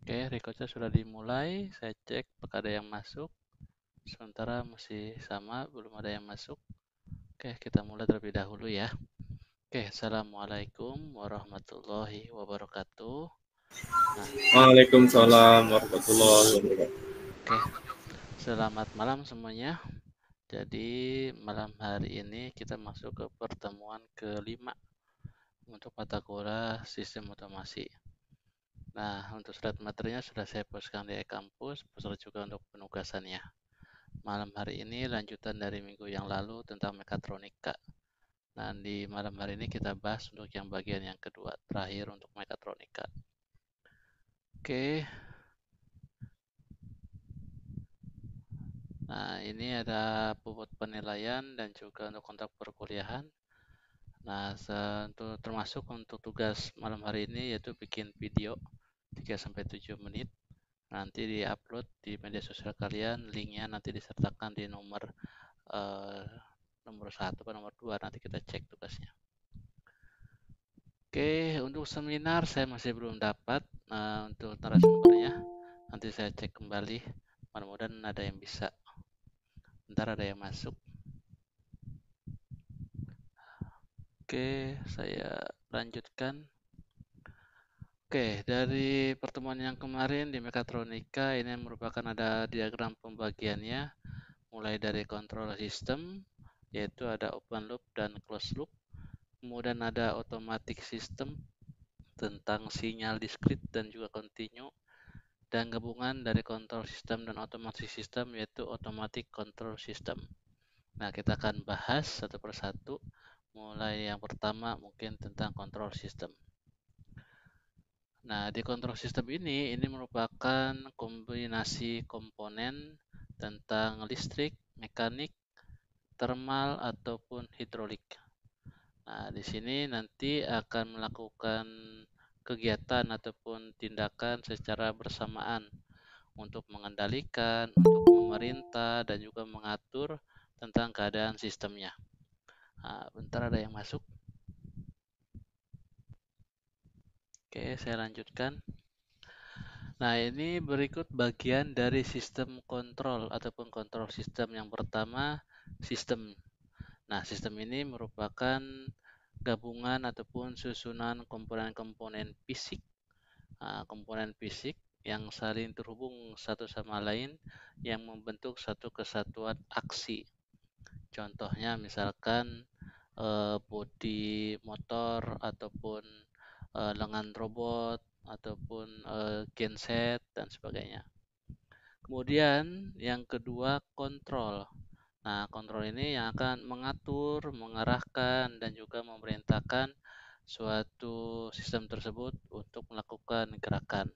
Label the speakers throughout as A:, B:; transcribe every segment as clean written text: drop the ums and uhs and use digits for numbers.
A: Oke, recordnya sudah dimulai. Saya cek apakah ada yang masuk. Sementara masih sama, belum ada yang masuk. Oke, kita mulai terlebih dahulu ya. Oke, Assalamualaikum warahmatullahi wabarakatuh. Nah,
B: Waalaikumsalam warahmatullahi wabarakatuh.
A: oke, selamat malam semuanya. Jadi, malam hari ini kita masuk ke pertemuan kelima untuk mata kuliah sistem otomasi. Nah, untuk slide materinya sudah saya postkan di e-kampus, beserta juga untuk penugasannya. Malam hari ini lanjutan dari minggu yang lalu tentang mekatronika. Nah, di malam hari ini kita bahas untuk yang bagian yang kedua, terakhir untuk mekatronika. Oke, nah ini ada bobot penilaian dan juga untuk kontrak perkuliahan. Nah, termasuk untuk tugas malam hari ini yaitu bikin video 3-7 menit. Nanti di-upload di media sosial kalian, linknya nanti disertakan di eh, nomor 1 atau nomor 2, nanti kita cek tugasnya. Oke, untuk seminar saya masih belum dapat untuk narasumbernya. Nanti saya cek kembali. Mudah-mudahan ada yang bisa. Ntar ada yang masuk. Oke, saya lanjutkan. Oke, dari pertemuan yang kemarin di mekatronika ini merupakan ada diagram pembagiannya. Mulai dari control system, yaitu ada open loop dan closed loop. Kemudian ada automatic system tentang sinyal discrete dan juga continue. Dan gabungan dari control system dan automatic system yaitu automatic control system. Nah, kita akan bahas satu persatu. Mulai yang pertama mungkin tentang control system. Nah, di control system ini merupakan kombinasi komponen tentang listrik, mekanik, thermal ataupun hidrolik. Nah, di sini nanti akan melakukan kegiatan ataupun tindakan secara bersamaan untuk mengendalikan, untuk memerintah, dan juga mengatur tentang keadaan sistemnya. Nah, bentar ada yang masuk. Oke, saya lanjutkan. Nah, ini berikut bagian dari sistem kontrol ataupun kontrol sistem. Yang pertama, sistem. Nah, sistem ini merupakan gabungan ataupun susunan komponen-komponen fisik. Nah, komponen fisik yang saling terhubung satu sama lain yang membentuk satu kesatuan aksi. Contohnya misalkan bodi motor ataupun lengan robot ataupun genset dan sebagainya. Kemudian yang kedua kontrol. Nah, kontrol ini yang akan mengatur, mengarahkan dan juga memerintahkan suatu sistem tersebut untuk melakukan gerakan.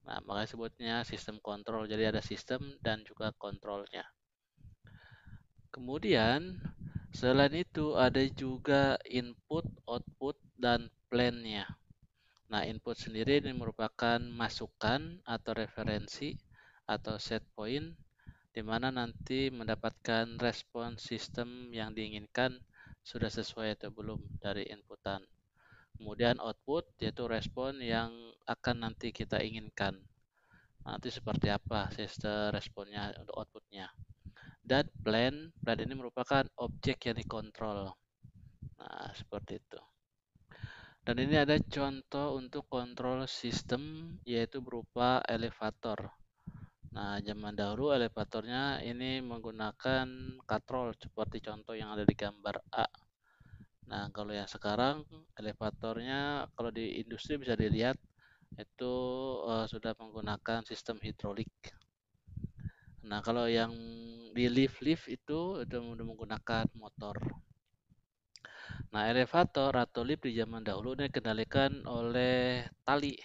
A: Nah, makanya sebutnya sistem kontrol. Jadi ada sistem dan juga kontrolnya. Kemudian selain itu ada juga input, output, dan plan-nya. Nah, input sendiri ini merupakan masukan atau referensi atau set point di mana nanti mendapatkan respon sistem yang diinginkan sudah sesuai atau belum dari inputan. Kemudian output yaitu respon yang akan nanti kita inginkan. Nanti seperti apa sistem responnya untuk outputnya. Dan plan ini merupakan objek yang dikontrol. Nah, seperti itu. Dan ini ada contoh untuk kontrol sistem yaitu berupa elevator. Nah, zaman dahulu elevatornya ini menggunakan katrol seperti contoh yang ada di gambar A. Nah, kalau yang sekarang elevatornya kalau di industri bisa dilihat itu sudah menggunakan sistem hidrolik. Nah, kalau yang di lift-lift itu sudah menggunakan motor. Nah, elevator atau lift di zaman dahulu ini dikendalikan oleh tali.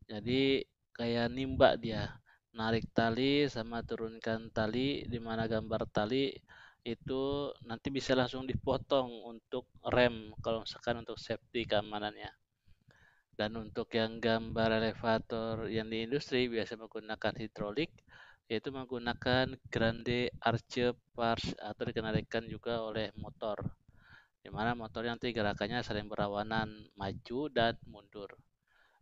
A: Jadi kayak nimba dia, narik tali sama turunkan tali, di mana gambar tali itu nanti bisa langsung dipotong untuk rem kalau misalkan untuk safety keamanannya. Dan untuk yang gambar elevator yang di industri biasa menggunakan hidrolik, yaitu menggunakan grande arche parts atau dikendalikan juga oleh motor, di mana motornya nanti gerakannya saling berlawanan maju dan mundur.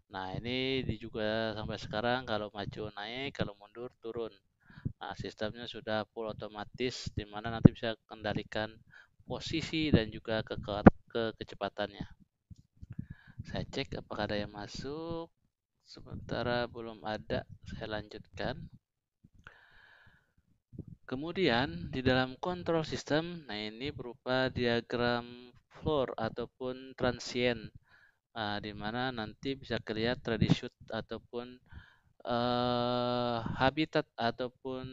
A: Nah, ini juga sampai sekarang kalau maju naik, kalau mundur turun. Nah, sistemnya sudah full otomatis di mana nanti bisa kendalikan posisi dan juga kecepatannya. Saya cek apakah ada yang masuk. Sementara belum ada, saya lanjutkan. Kemudian di dalam control system, nah ini berupa diagram floor ataupun transient, di mana nanti bisa kelihatan tradition ataupun habitat ataupun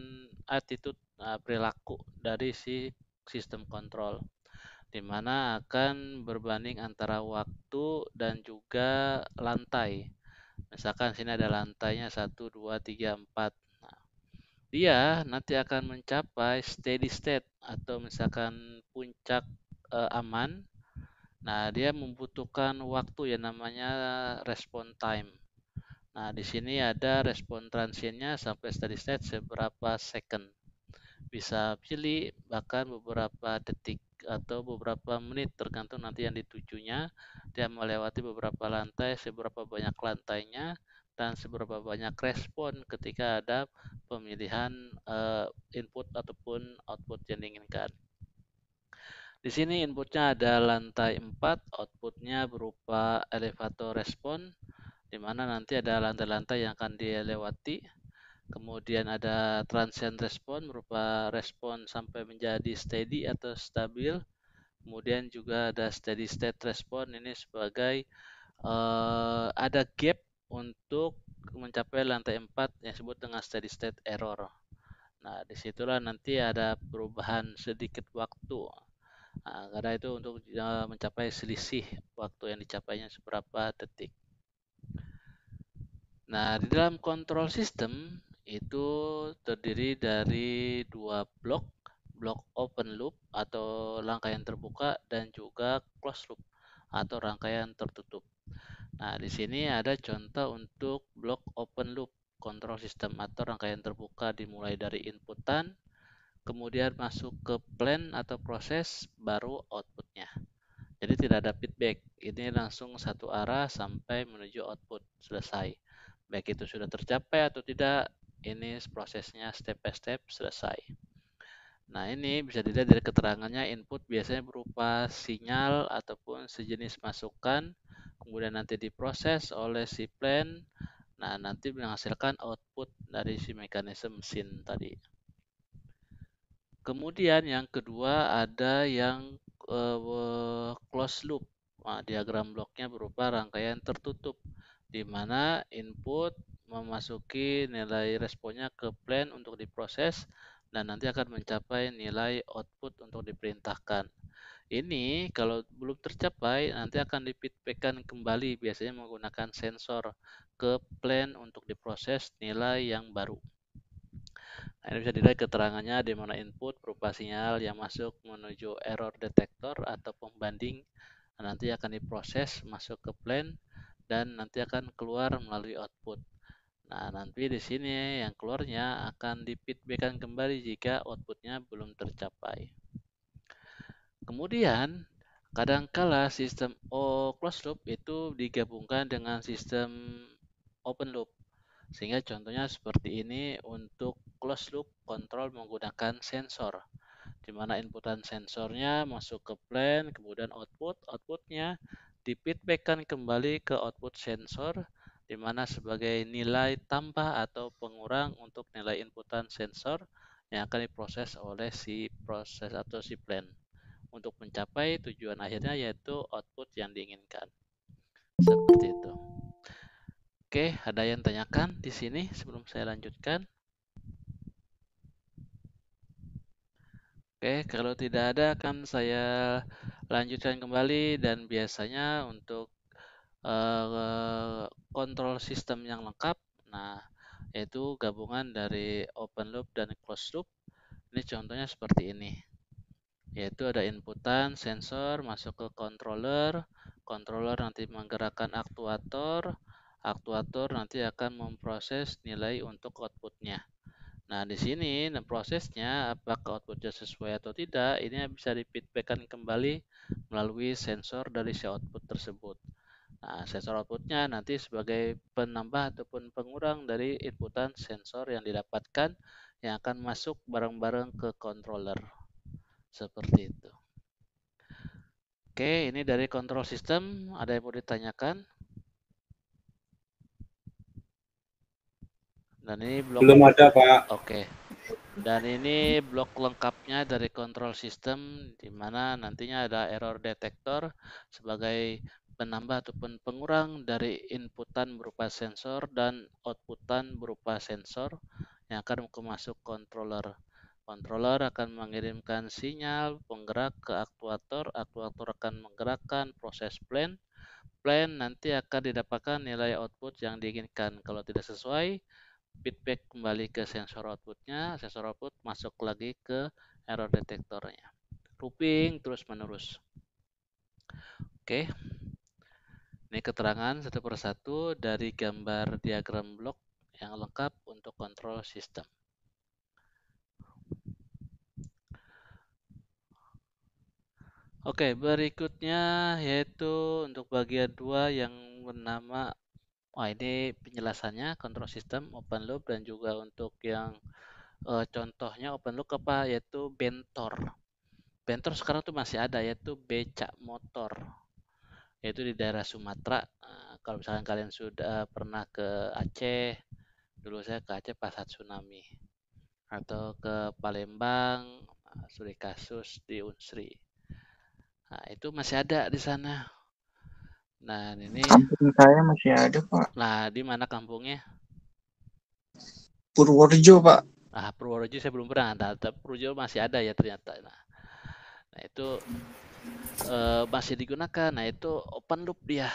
A: attitude, perilaku dari si sistem kontrol, di mana akan berbanding antara waktu dan juga lantai. Misalkan sini ada lantainya 1, 2, 3, 4. Nah, dia nanti akan mencapai steady state atau misalkan puncak aman. Nah, dia membutuhkan waktu yang namanya response time. Nah, di sini ada respon transientnya sampai steady state seberapa second. Bisa pilih bahkan beberapa detik atau beberapa menit tergantung nanti yang ditujunya. Dia melewati beberapa lantai, seberapa banyak lantainya, dan seberapa banyak respon ketika ada pemilihan input ataupun output yang diinginkan. Di sini inputnya ada lantai 4, outputnya berupa elevator respon, di mana nanti ada lantai-lantai yang akan dilewati. Kemudian ada transient respon berupa respon sampai menjadi steady atau stabil. Kemudian juga ada steady state respon, ini sebagai ada gap untuk mencapai lantai 4 yang disebut dengan steady state error. Nah, disitulah nanti ada perubahan sedikit waktu. Nah, karena itu untuk mencapai selisih waktu yang dicapainya seberapa detik. Nah, di dalam control system itu terdiri dari dua blok open loop atau rangkaian terbuka dan juga closed loop atau rangkaian tertutup. Nah, di sini ada contoh untuk blok open loop control system atau rangkaian terbuka dimulai dari inputan, kemudian masuk ke plan atau proses, baru outputnya. Jadi tidak ada feedback, ini langsung satu arah sampai menuju output, selesai. Baik itu sudah tercapai atau tidak, ini prosesnya step by step selesai. Nah, ini bisa dilihat dari keterangannya, input biasanya berupa sinyal ataupun sejenis masukan, kemudian nanti diproses oleh si plan, nah nanti menghasilkan output dari si mekanisme mesin tadi. Kemudian yang kedua ada yang closed loop. Nah, diagram bloknya berupa rangkaian tertutup, di mana input memasuki nilai responnya ke plan untuk diproses dan nanti akan mencapai nilai output untuk diperintahkan. Ini kalau belum tercapai nanti akan difeedbackkan kembali biasanya menggunakan sensor ke plan untuk diproses nilai yang baru. Nah, ini bisa dilihat keterangannya di mana input berupa sinyal yang masuk menuju error detector atau pembanding. Nah, nanti akan diproses masuk ke plan dan nanti akan keluar melalui output. Nah, nanti di sini yang keluarnya akan difeedbackkan kembali jika outputnya belum tercapai. Kemudian, kadangkala sistem closed loop itu digabungkan dengan sistem open loop. Sehingga contohnya seperti ini untuk closed loop control menggunakan sensor, di mana inputan sensornya masuk ke plan, kemudian outputnya difeedbackkan kembali ke output sensor, di mana sebagai nilai tambah atau pengurang untuk nilai inputan sensor yang akan diproses oleh si proses atau si plan untuk mencapai tujuan akhirnya yaitu output yang diinginkan. Seperti itu. Oke, ada yang tanyakan di sini sebelum saya lanjutkan? Oke, kalau tidak ada akan saya lanjutkan kembali dan biasanya untuk kontrol sistem yang lengkap, nah yaitu gabungan dari open loop dan closed loop. Ini contohnya seperti ini, yaitu ada inputan sensor masuk ke controller, controller nanti menggerakkan aktuator, aktuator nanti akan memproses nilai untuk outputnya. Nah, di sini prosesnya apakah outputnya sesuai atau tidak, ini bisa difeedbackkan kembali melalui sensor dari si output tersebut. Nah, sensor outputnya nanti sebagai penambah ataupun pengurang dari inputan sensor yang didapatkan yang akan masuk bareng-bareng ke controller. Seperti itu. Oke, ini dari control system. Ada yang mau ditanyakan? Dan ini blok.
B: Belum ada, Pak.
A: Oke. Dan ini blok lengkapnya dari control system, di mana nantinya ada error detector sebagai penambah ataupun pengurang dari inputan berupa sensor dan outputan berupa sensor yang akan masuk controller. Controller akan mengirimkan sinyal penggerak ke aktuator, aktuator akan menggerakkan proses plan. Plan nanti akan didapatkan nilai output yang diinginkan. Kalau tidak sesuai, feedback kembali ke sensor outputnya, sensor output masuk lagi ke error detektornya. Looping terus menerus. Oke, ini keterangan satu persatu dari gambar diagram blok yang lengkap untuk control system. Oke, berikutnya yaitu untuk bagian 2 yang bernama, ini penjelasannya control system, open loop, dan juga untuk yang contohnya open loop apa, yaitu bentor. Bentor sekarang tuh masih ada, yaitu becak motor, yaitu di daerah Sumatera. Kalau misalkan kalian sudah pernah ke Aceh, dulu saya ke Aceh pas saat tsunami, atau ke Palembang, studi kasus di Unsri. Nah, itu masih ada di sana. Nah, ini,
C: Kampung saya masih ada, Pak.
A: nah di mana kampungnya?
C: Purworejo, Pak.
A: Purworejo saya belum pernah. Nah, Purworejo masih ada ya ternyata. Nah itu masih digunakan. Nah, itu open loop dia.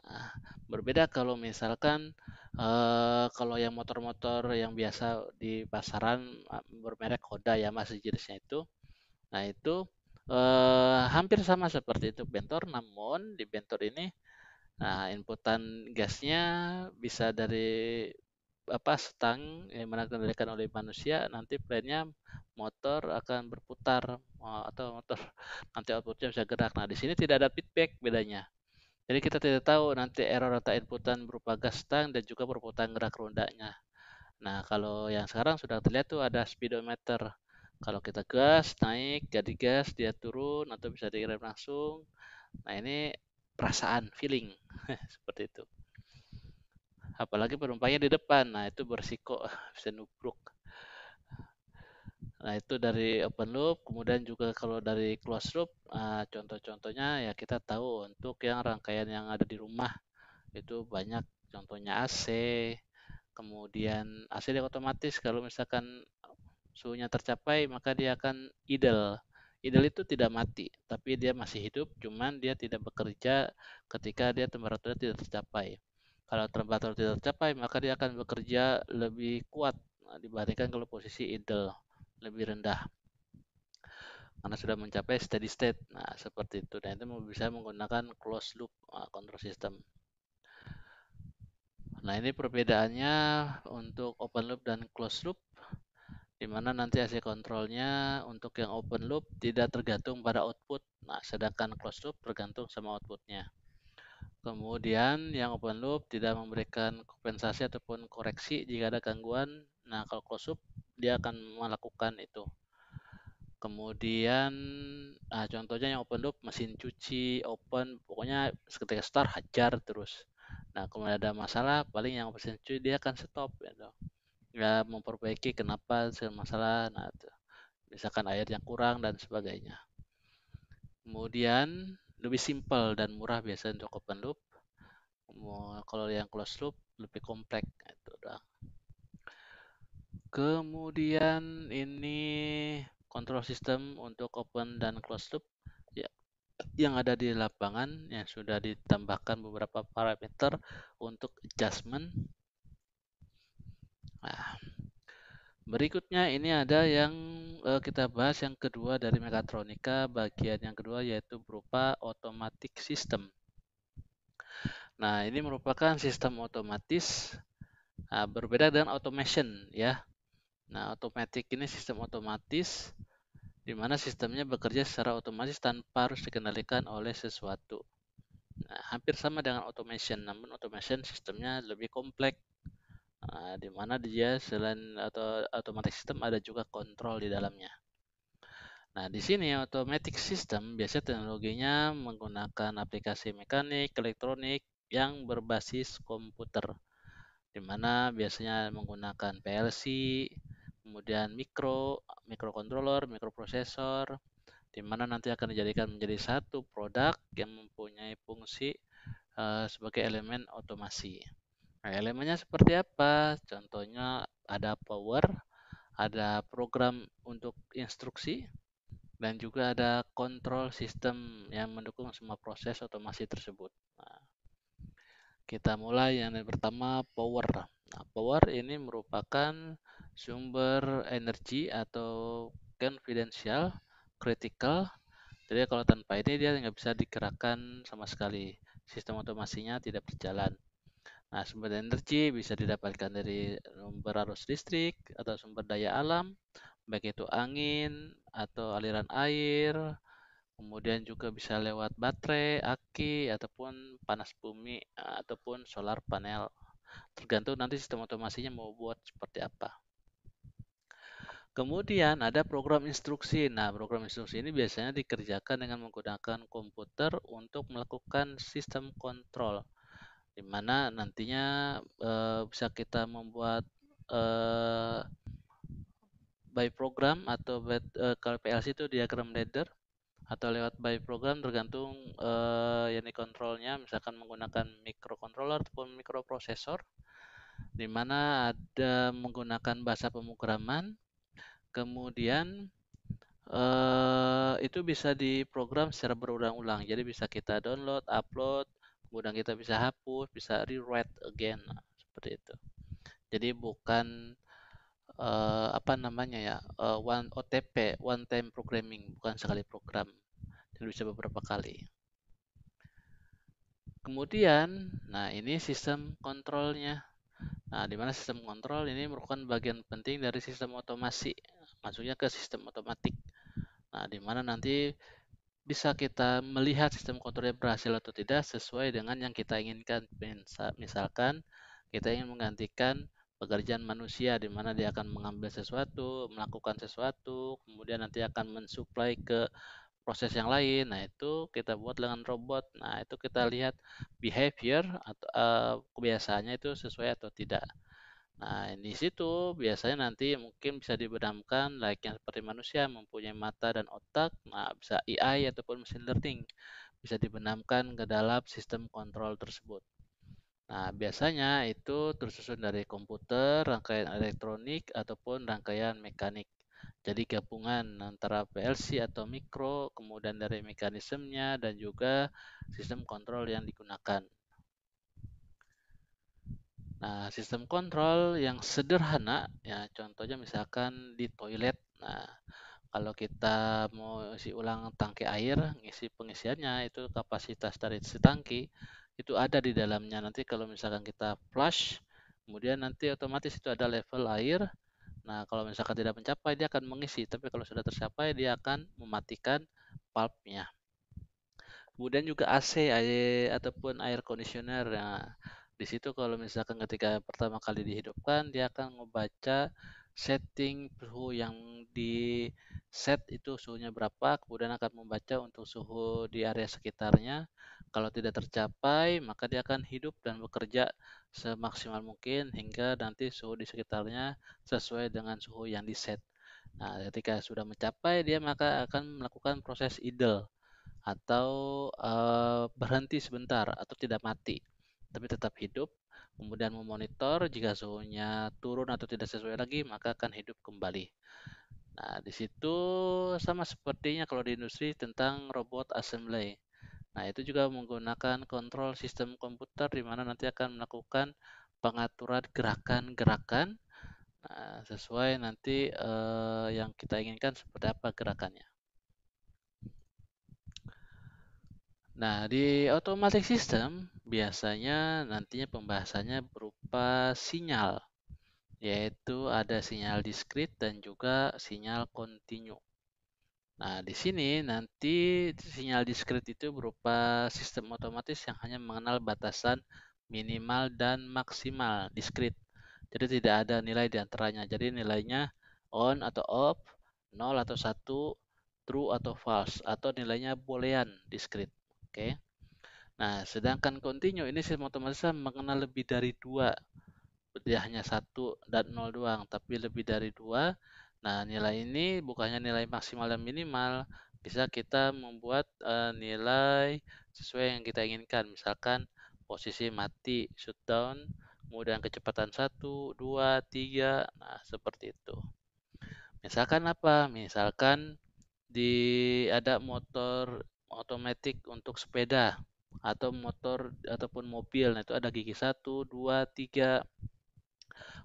A: Nah, berbeda kalau misalkan kalau yang motor-motor yang biasa di pasaran bermerek Honda ya masih jenisnya itu. Nah, itu hampir sama seperti itu bentor, namun di bentor ini inputan gasnya bisa dari stang yang mana dikendalikan oleh manusia, nanti plannya motor akan berputar atau motor nanti outputnya bisa gerak. Nah, di sini tidak ada feedback bedanya. Jadi kita tidak tahu nanti error atau inputan berupa gas stang dan juga perputaran gerak rondanya. Nah, kalau yang sekarang sudah terlihat tuh ada speedometer. Kalau kita gas naik, jadi gas dia turun atau bisa direm langsung. Nah, ini perasaan, feeling seperti itu. Apalagi penumpangnya di depan, nah itu berisiko bisa nubruk. Nah, itu dari open loop. Kemudian juga kalau dari closed loop, contoh-contohnya ya kita tahu untuk yang rangkaian yang ada di rumah itu banyak, contohnya AC. Kemudian AC dia otomatis kalau misalkan suhunya tercapai maka dia akan idle. Idle itu tidak mati, tapi dia masih hidup, cuman dia tidak bekerja ketika dia temperaturnya tidak tercapai. Kalau temperatur tidak tercapai, maka dia akan bekerja lebih kuat dibandingkan kalau posisi idle, lebih rendah. Karena sudah mencapai steady state. Nah, seperti itu. Dan itu bisa menggunakan closed loop control system. Nah, ini perbedaannya untuk open loop dan closed loop, di mana nanti AC kontrolnya untuk yang open loop tidak tergantung pada output. Nah, sedangkan closed loop tergantung sama outputnya. Kemudian yang open loop tidak memberikan kompensasi ataupun koreksi jika ada gangguan. Nah, kalau closed loop dia akan melakukan itu. Kemudian contohnya yang open loop, mesin cuci open, pokoknya ketika start hajar terus. Nah, kalau ada masalah paling yang mesin cuci dia akan stop gitu. Ya, memperbaiki kenapa masalah. Nah, itu. Misalkan air yang kurang dan sebagainya. Kemudian lebih simpel dan murah biasanya untuk open loop. Kalau yang closed loop lebih kompleks itu udah. Kemudian ini control system untuk open dan closed loop ya, yang ada di lapangan yang sudah ditambahkan beberapa parameter untuk adjustment. Nah, berikutnya ini ada yang kita bahas yang kedua dari mekatronika, bagian yang kedua yaitu berupa automatic system. Nah, ini merupakan sistem otomatis berbeda dengan automation ya. Nah, automatic ini sistem otomatis di mana sistemnya bekerja secara otomatis tanpa harus dikendalikan oleh sesuatu. Nah, hampir sama dengan automation, namun automation sistemnya lebih kompleks. Di mana dia selain atau automatic system ada juga kontrol di dalamnya. Nah, di sini automatic system biasanya teknologinya menggunakan aplikasi mekanik, elektronik yang berbasis komputer, di mana biasanya menggunakan PLC, kemudian microcontroller, microprosesor, di mana nanti akan dijadikan menjadi satu produk yang mempunyai fungsi sebagai elemen otomasi. Nah, elemennya seperti apa? Contohnya ada power, ada program untuk instruksi, dan juga ada kontrol sistem yang mendukung semua proses otomasi tersebut. Nah, kita mulai yang pertama, power. Nah, power ini merupakan sumber energi atau confidential, critical. Jadi kalau tanpa ini dia nggak bisa digerakkan sama sekali. Sistem otomasinya tidak berjalan. Nah, sumber energi bisa didapatkan dari sumber arus listrik atau sumber daya alam, baik itu angin atau aliran air, kemudian juga bisa lewat baterai, aki, ataupun panas bumi, ataupun solar panel. Tergantung nanti sistem otomasinya mau buat seperti apa. Kemudian ada program instruksi. Nah, program instruksi ini biasanya dikerjakan dengan menggunakan komputer untuk melakukan sistem kontrol, di mana nantinya bisa kita membuat eh, by program atau kalau PLC itu diagram ladder, atau lewat by program tergantung yang dikontrolnya, misalkan menggunakan microcontroller ataupun microprosesor, di mana ada menggunakan bahasa pemrograman. Kemudian itu bisa diprogram secara berulang-ulang, jadi bisa kita download, upload, kemudian kita bisa hapus, bisa rewrite again. Nah, seperti itu. Jadi bukan apa namanya ya, one OTP, one time programming, bukan sekali program, jadi bisa beberapa kali. Kemudian, nah ini sistem kontrolnya. Nah, di mana sistem kontrol ini merupakan bagian penting dari sistem otomasi, masuknya ke sistem otomatik. Nah, di mana nanti bisa kita melihat sistem kontrolnya berhasil atau tidak sesuai dengan yang kita inginkan. Misalkan kita ingin menggantikan pekerjaan manusia, di mana dia akan mengambil sesuatu, melakukan sesuatu, kemudian nanti akan mensuplai ke proses yang lain. Nah, itu kita buat dengan robot. Nah, itu kita lihat behavior atau kebiasaannya itu sesuai atau tidak. Nah, di situ biasanya nanti mungkin bisa dibenamkan layaknya seperti manusia, mempunyai mata dan otak. Nah, bisa AI ataupun machine learning bisa dibenamkan ke dalam sistem kontrol tersebut. Nah, biasanya itu tersusun dari komputer, rangkaian elektronik, ataupun rangkaian mekanik. Jadi gabungan antara PLC atau mikro, kemudian dari mekanismenya dan juga sistem kontrol yang digunakan. Nah, sistem kontrol yang sederhana, ya contohnya misalkan di toilet. Nah, kalau kita mau isi ulang tangki air, ngisi pengisiannya itu kapasitas dari si tangki itu ada di dalamnya. Nanti kalau misalkan kita flush, kemudian nanti otomatis itu ada level air. Nah, kalau misalkan tidak mencapai, dia akan mengisi. Tapi kalau sudah tercapai, dia akan mematikan valve-nya. Kemudian juga AC, ataupun air conditioner. Nah, di situ kalau misalkan ketika pertama kali dihidupkan, dia akan membaca setting suhu yang di set itu suhunya berapa, kemudian akan membaca untuk suhu di area sekitarnya. Kalau tidak tercapai, maka dia akan hidup dan bekerja semaksimal mungkin hingga nanti suhu di sekitarnya sesuai dengan suhu yang di set. Nah, ketika sudah mencapai, dia maka akan melakukan proses idle atau berhenti sebentar atau tidak mati, tapi tetap hidup. Kemudian memonitor jika suhunya turun atau tidak sesuai lagi, maka akan hidup kembali. Nah, di situ sama sepertinya kalau di industri tentang robot assembly. Nah, itu juga menggunakan kontrol sistem komputer di mana nanti akan melakukan pengaturan gerakan-gerakan, sesuai nanti yang kita inginkan seperti apa gerakannya. Nah, di automatic system biasanya nantinya pembahasannya berupa sinyal, yaitu ada sinyal diskrit dan juga sinyal kontinu. Nah, di sini nanti sinyal diskrit itu berupa sistem otomatis yang hanya mengenal batasan minimal dan maksimal diskrit. Jadi tidak ada nilai di antaranya. Jadi nilainya on atau off, 0 atau 1, true atau false, atau nilainya boolean diskrit. Oke. Nah, sedangkan continue ini sistem otomatis mengenal lebih dari dua. Dia hanya 1 dan 0 doang, tapi lebih dari 2. Nah, nilai ini bukannya nilai maksimal dan minimal, bisa kita membuat nilai sesuai yang kita inginkan. Misalkan posisi mati, shutdown, kemudian kecepatan 1, 2, 3. Nah, seperti itu. Misalkan apa? Misalkan ada motor otomatis untuk sepeda atau motor ataupun mobil. Nah, itu ada gigi 1, 2, 3.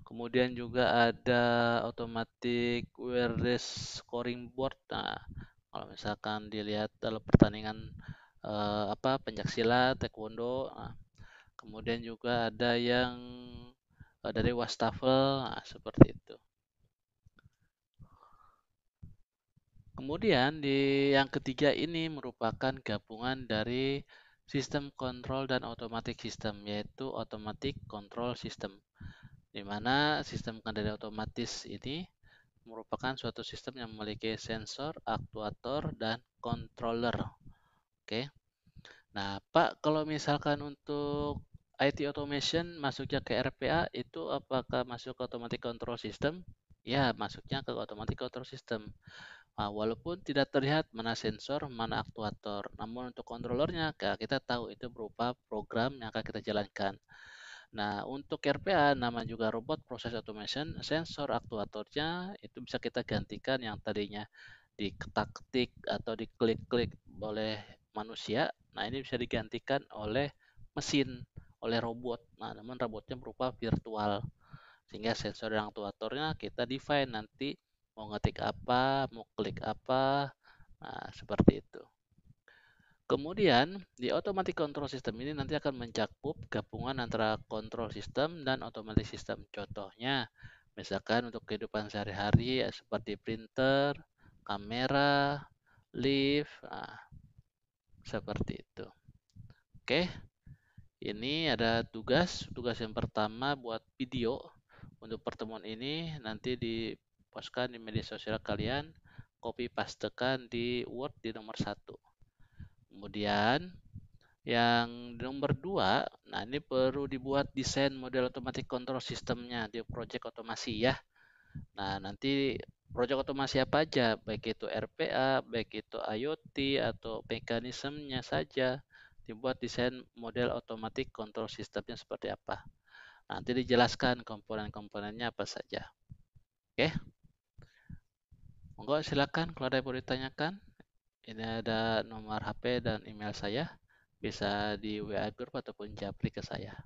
A: Kemudian juga ada automatic wireless scoring board. Nah, kalau misalkan dilihat dalam pertandingan pencaksilat, taekwondo, nah, kemudian juga ada yang dari wastafel, nah, seperti itu. Kemudian yang ketiga ini merupakan gabungan dari sistem kontrol dan automatic system, yaitu automatic control system, di mana sistem kendali otomatis ini merupakan suatu sistem yang memiliki sensor, aktuator, dan controller. Oke. Nah, Pak, kalau misalkan untuk IT automation masuknya ke RPA, itu apakah masuk ke automatic control system? Ya, masuknya ke automatic control system. Nah, walaupun tidak terlihat mana sensor, mana aktuator, namun untuk controllernya kita tahu itu berupa program yang akan kita jalankan. Nah, untuk RPA, nama juga robot process automation, sensor aktuatornya itu bisa kita gantikan yang tadinya diketak-ketik atau diklik-klik oleh manusia. Nah, ini bisa digantikan oleh mesin, oleh robot. Nah, namun robotnya berupa virtual. Sehingga sensor dan aktuatornya kita define nanti mau ngetik apa, mau klik apa. Nah, seperti itu. Kemudian, di automatic control system ini nanti akan mencakup gabungan antara control system dan automatic system. Contohnya, misalkan untuk kehidupan sehari-hari seperti printer, kamera, lift, nah, seperti itu. Oke, ini ada tugas. Tugas yang pertama buat video. Untuk pertemuan ini nanti dipostkan di media sosial kalian, copy pastekan di Word di nomor 1. Kemudian yang nomor 2, nah ini perlu dibuat desain model automatic control systemnya di project otomasi ya. Nah, nanti project otomasi apa aja, baik itu RPA, baik itu IoT atau mekanismenya saja, dibuat desain model automatic control systemnya seperti apa. Nanti dijelaskan komponen-komponennya apa saja. Oke, monggo silakan kalau ada yang mau ditanyakan. Ini ada nomor HP dan email saya. Bisa di WA group ataupun japri ke saya.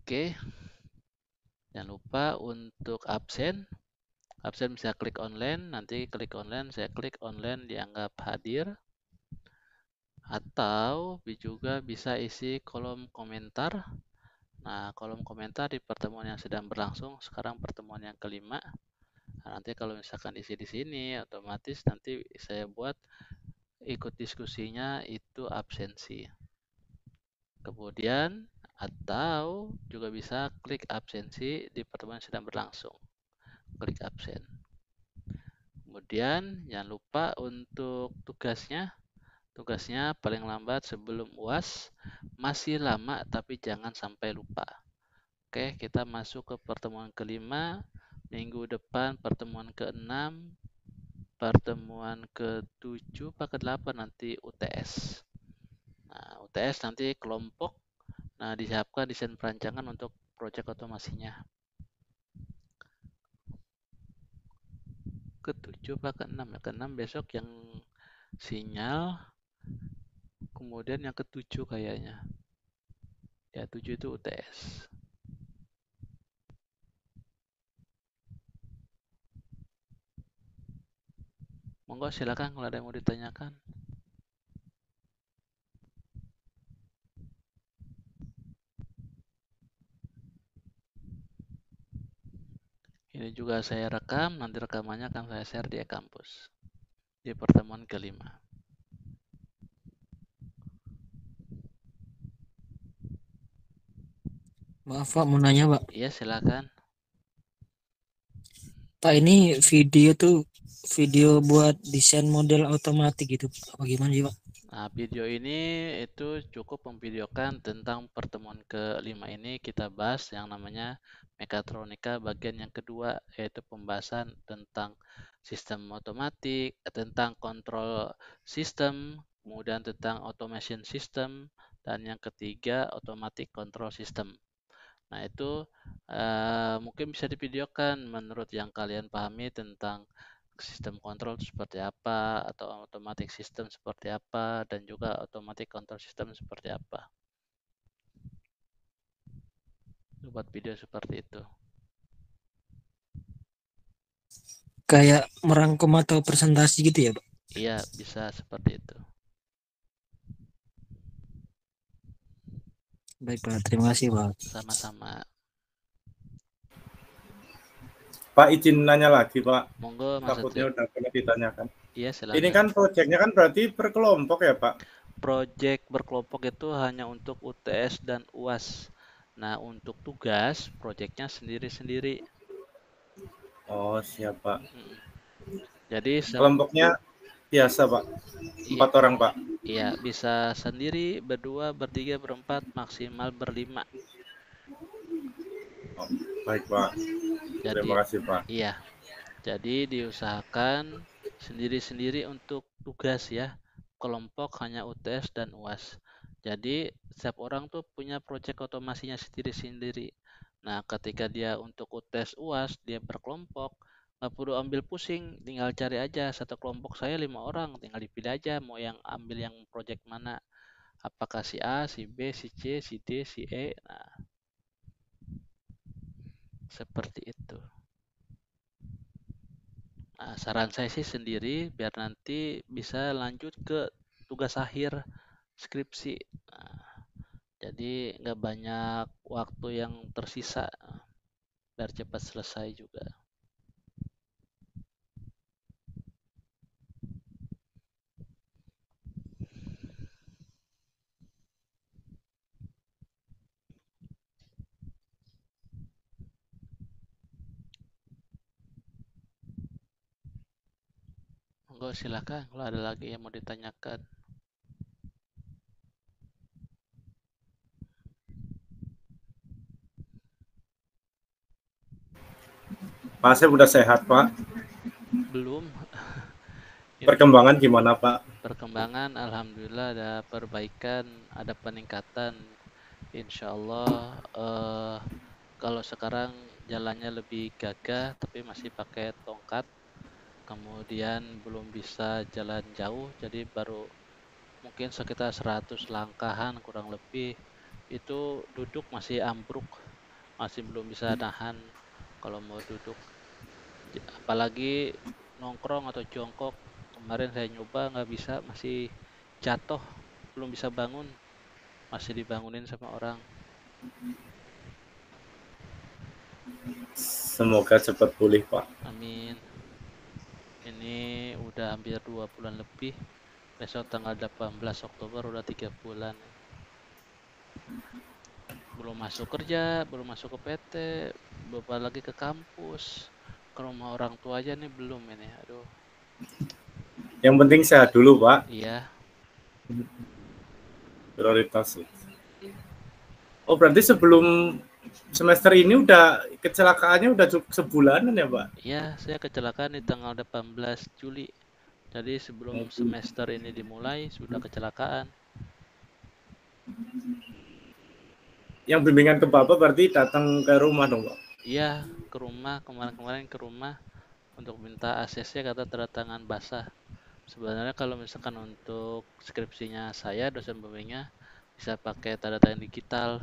A: Oke, jangan lupa untuk absen. Absen bisa klik online, nanti klik online, saya klik online dianggap hadir. Atau juga bisa isi kolom komentar. Nah, kolom komentar di pertemuan yang sedang berlangsung, sekarang pertemuan yang kelima. Nah, nanti kalau misalkan isi di sini, otomatis nanti saya buat ikut diskusinya itu absensi. Kemudian, atau juga bisa klik absensi di pertemuan yang sedang berlangsung. Klik absen. Kemudian, jangan lupa untuk tugasnya. Tugasnya paling lambat sebelum UAS. Masih lama, tapi jangan sampai lupa. Oke, kita masuk ke pertemuan kelima. Minggu depan pertemuan ke-6, pertemuan ke-7, ke-8 nanti UTS. Nah, UTS nanti kelompok. Nah, disiapkan desain perancangan untuk proyek otomasinya. Ke-7 ke-6 ya. Ke-6 besok yang sinyal. Kemudian yang ke-7 kayaknya. Ya, 7 itu UTS. Monggo silakan kalau ada yang mau ditanyakan. Ini Ini juga saya rekam, nanti rekamannya akan saya share di e-kampus di pertemuan kelima.
D: Maaf Pak, mau nanya Pak.
A: Iya, silakan.
D: Pak, ini video buat desain model otomatis gitu, apa gimana sih Pak?
A: Nah, video ini itu cukup memvideokan tentang pertemuan kelima ini. Kita bahas yang namanya mekatronika bagian yang kedua, yaitu pembahasan tentang sistem otomatik, tentang kontrol sistem, kemudian tentang automation system, dan yang ketiga automatic control system. Nah, itu mungkin bisa divideokan menurut yang kalian pahami tentang sistem kontrol itu seperti apa, atau automatic system seperti apa, dan juga automatic control system seperti apa. Buat video seperti itu.
D: Kayak merangkum atau presentasi gitu ya Pak?
A: Iya, bisa seperti itu.
D: Baik Pak, terima kasih Pak.
A: Sama-sama.
B: Pak, izin nanya lagi, Pak.
A: Monggo, Mas
B: Takutnya
A: Satrio.
B: udah pernah ditanyakan.
A: Iya, silakan.
B: Ini kan proyeknya kan berarti berkelompok ya, Pak?
A: Project berkelompok itu hanya untuk UTS dan UAS. Nah, untuk tugas, proyeknya sendiri-sendiri.
B: Oh, siap, Pak.
A: Jadi
B: Kelompoknya biasa, Pak? 4 orang, Pak?
A: Iya, bisa sendiri, berdua, bertiga, berempat, maksimal berlima.
B: Oh, baik, Pak. Terima kasih, Pak.
A: Iya, jadi diusahakan sendiri-sendiri untuk tugas ya. Kelompok hanya UTS dan UAS. Jadi setiap orang tuh punya proyek otomasinya sendiri-sendiri. Nah, ketika dia untuk UTS UAS, dia berkelompok, nggak perlu ambil pusing, tinggal cari aja. Satu kelompok saya 5 orang, tinggal dipilih aja mau yang ambil yang proyek mana. Apakah si A, si B, si C, si D, si E. Nah, seperti itu. Nah, saran saya sih sendiri biar nanti bisa lanjut ke tugas akhir skripsi. Nah, jadi nggak banyak waktu yang tersisa biar cepat selesai juga. Monggo silakan kalau ada lagi yang mau ditanyakan.
B: Pak Asep udah sehat, Pak?
A: Belum.
B: Perkembangan gimana, Pak?
A: Perkembangan alhamdulillah ada perbaikan, ada peningkatan. Insya Allah kalau sekarang jalannya lebih gagah tapi masih pakai tongkat. Kemudian belum bisa jalan jauh, jadi baru mungkin sekitar 100 langkahan kurang lebih. Itu duduk masih ambruk, masih belum bisa nahan kalau mau duduk. Apalagi nongkrong atau jongkok, kemarin saya nyoba nggak bisa, masih jatuh, belum bisa bangun, masih dibangunin sama orang.
B: Semoga cepat pulih, Pak.
A: Amin. Ini udah hampir 2 bulan lebih. Besok tanggal 18 Oktober udah 3 bulan. Belum masuk kerja, belum masuk ke PT, belum lagi ke kampus. Ke rumah orang tua aja nih belum ini. Aduh.
B: Yang penting sehat dulu, Pak.
A: Iya.
B: Prioritas. Oh, berarti sebelum semester ini udah kecelakaannya udah sebulanan ya, Pak?
A: Iya, saya kecelakaan di tanggal 18 Juli. Jadi sebelum semester ini dimulai sudah kecelakaan.
B: Yang bimbingan ke Bapak berarti datang ke rumah dong, Pak?
A: Iya, ke rumah, kemarin ke rumah untuk minta ACC kata tanda tangan basah. Sebenarnya kalau misalkan untuk skripsinya saya, dosen pembimbingnya bisa pakai tanda tangan digital.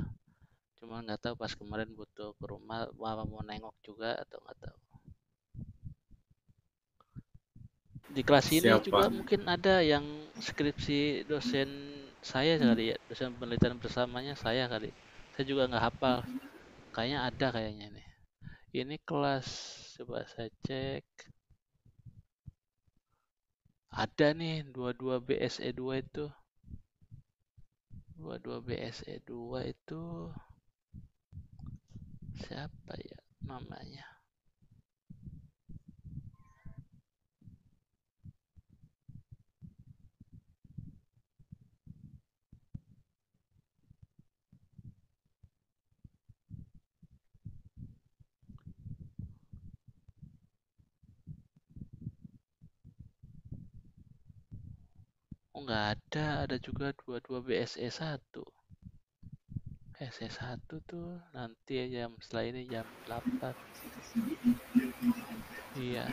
A: Cuma nggak tahu pas kemarin butuh ke rumah, mau nengok juga atau nggak tahu. Di kelas ini juga mungkin ada yang skripsi dosen saya kali ya, dosen penelitian bersamanya saya kali. Saya juga nggak hafal. Kayaknya ada kayaknya nih. Ini kelas coba saya cek. Ada nih 22 BSE2 itu. 22 BSE2 itu siapa ya namanya? Oh, nggak ada. Ada juga 22 BSE1. BSE1 tuh nanti jam setelah ini jam 8. Iya.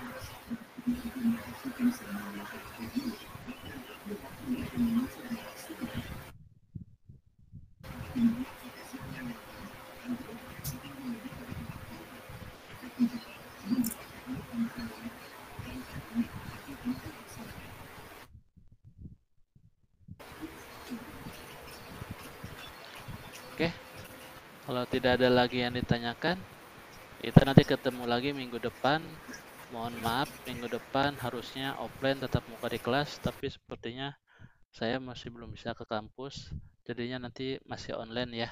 A: Oke. Kalau tidak ada lagi yang ditanyakan, kita nanti ketemu lagi minggu depan. Mohon maaf, minggu depan harusnya offline tetap muka di kelas, tapi sepertinya saya masih belum bisa ke kampus, jadinya nanti masih online ya.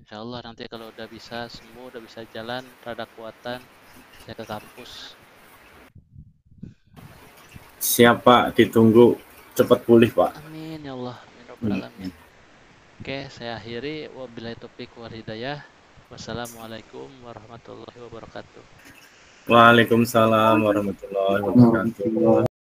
A: Insya Allah nanti kalau udah bisa sembuh, udah bisa jalan, rada kuatan, saya ke kampus.
B: Siap Pak, ditunggu cepat pulih Pak.
A: Amin ya Allah, amin rabbal alamin. Oke, saya akhiri. Wabillahi taufiq wal hidayah. Wassalamualaikum warahmatullahi wabarakatuh.
B: Waalaikumsalam warahmatullahi wabarakatuh.